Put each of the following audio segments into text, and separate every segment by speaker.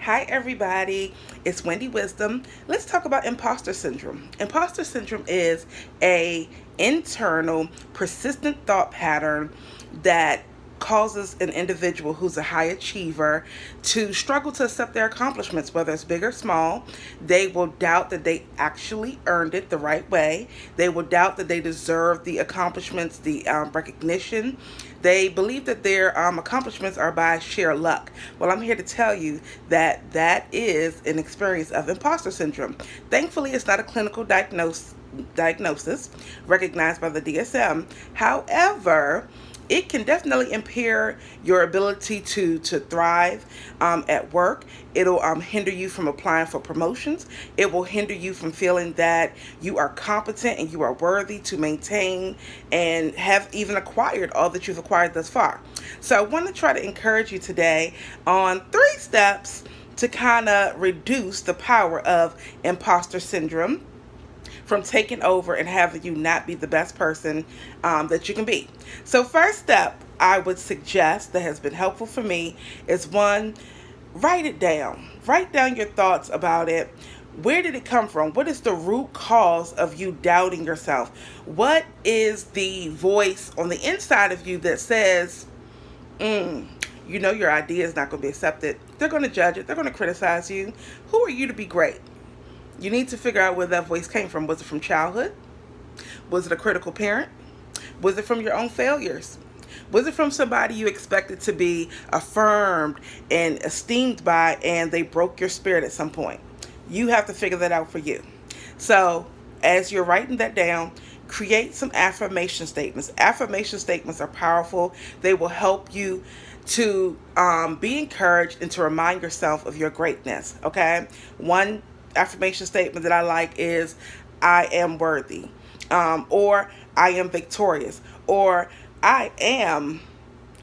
Speaker 1: Hi, everybody. It's Wendy Wisdom. Let's talk about imposter syndrome. Imposter syndrome is a internal, persistent thought pattern that causes an individual who's a high achiever to struggle to accept their accomplishments, whether it's big or small. They will doubt that they actually earned it the right way. They will doubt that they deserve the accomplishments, the recognition. They believe that their accomplishments are by sheer luck. Well, I'm here to tell you that that is an experience of imposter syndrome. Thankfully, it's not a clinical diagnosis recognized by the DSM. However, it can definitely impair your ability to thrive at work. It'll hinder you from applying for promotions. It will hinder you from feeling that you are competent and you are worthy to maintain and have even acquired all that you've acquired thus far. So I want to try to encourage you today on 3 steps to kind of reduce the power of imposter syndrome from taking over and having you not be the best person that you can be. So, first step I would suggest that has been helpful for me is one, write it down. Write down your thoughts about it. Where did it come from? What is the root cause of you doubting yourself? What is the voice on the inside of you that says, you know your idea is not going to be accepted? They're going to judge it. They're going to criticize you. Who are you to be great? You need to figure out where that voice came from. Was it from childhood? Was it a critical parent? Was it from your own failures? Was it from somebody you expected to be affirmed and esteemed by and they broke your spirit at some point? You have to figure that out for you. So, as you're writing that down, create some affirmation statements. Affirmation statements are powerful. They will help you to be encouraged and to remind yourself of your greatness. Okay? One affirmation statement that I like is I am worthy, or I am victorious, or I am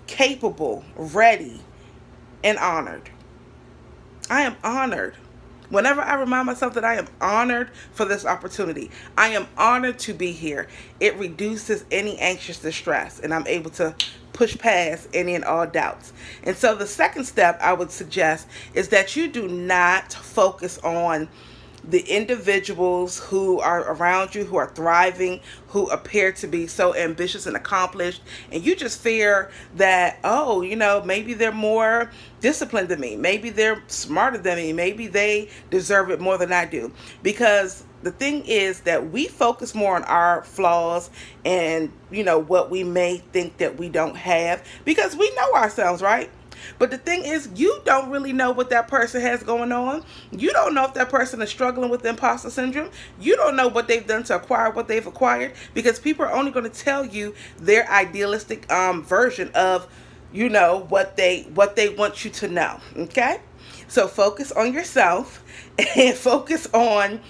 Speaker 1: capable, ready, and honored. I am honored. Whenever I remind myself that I am honored for this opportunity, I am honored to be here, it reduces any anxious distress and I'm able to push past any and all doubts. And so the second step I would suggest is that you do not focus on the individuals who are around you, who are thriving, who appear to be so ambitious and accomplished, and you just fear that, oh, maybe they're more disciplined than me, maybe they're smarter than me, maybe they deserve it more than I do. Because the thing is that we focus more on our flaws and, what we may think that we don't have because we know ourselves, right? But the thing is, you don't really know what that person has going on. You don't know if that person is struggling with imposter syndrome. You don't know what they've done to acquire what they've acquired because people are only going to tell you their idealistic version of, what they want you to know. Okay? So focus on yourself and focus on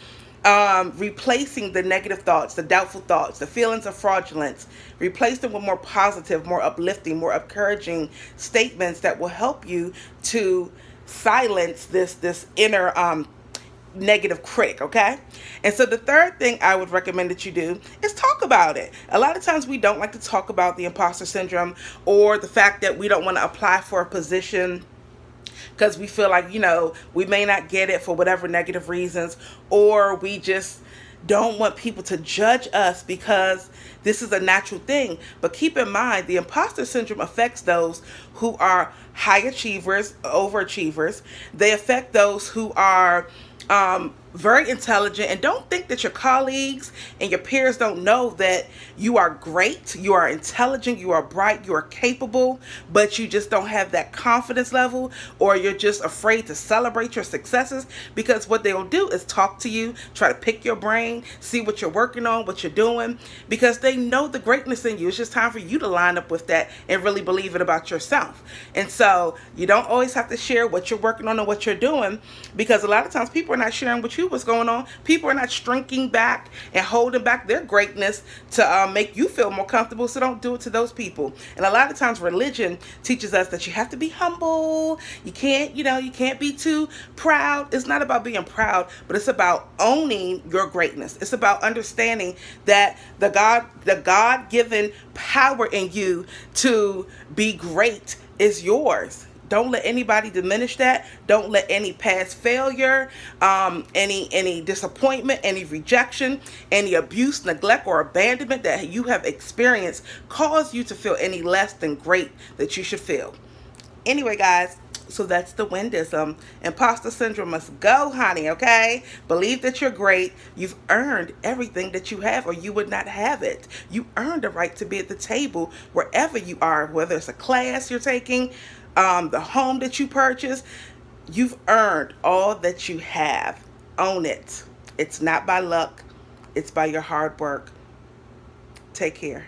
Speaker 1: replacing the negative thoughts, the doubtful thoughts, the feelings of fraudulence. Replace them with more positive, more uplifting, more encouraging statements that will help you to silence this inner negative critic, okay? And so the third thing I would recommend that you do is talk about it. A lot of times we don't like to talk about the imposter syndrome or the fact that we don't want to apply for a position because we feel like, we may not get it for whatever negative reasons, or we just don't want people to judge us because this is a natural thing. But keep in mind, the imposter syndrome affects those who are high achievers, overachievers. They affect those who are very intelligent, and don't think that your colleagues and your peers don't know that you are great, you are intelligent, you are bright, you are capable, but you just don't have that confidence level, or you're just afraid to celebrate your successes because what they'll do is talk to you, try to pick your brain, see what you're working on, what you're doing, because they know the greatness in you. It's just time for you to line up with that and really believe it about yourself. And so you don't always have to share what you're working on and what you're doing, because a lot of times people are not sharing with you what's going on. People are not shrinking back and holding back their greatness to make you feel more comfortable. So don't do it to those people. And a lot of times religion teaches us that you have to be humble. You can't, you can't be too proud. It's not about being proud, but it's about owning your greatness. It's about understanding that the God-given power in you to be great is yours. Don't let anybody diminish that. Don't let any past failure, any disappointment, any rejection, any abuse, neglect, or abandonment that you have experienced cause you to feel any less than great that you should feel. Anyway, guys, so that's the Windism. Imposter syndrome must go, honey, okay? Believe that you're great. You've earned everything that you have, or you would not have it. You earned the right to be at the table wherever you are, whether it's a class you're taking, the home that you purchase. You've earned all that you have. Own it. It's not by luck, it's by your hard work. Take care.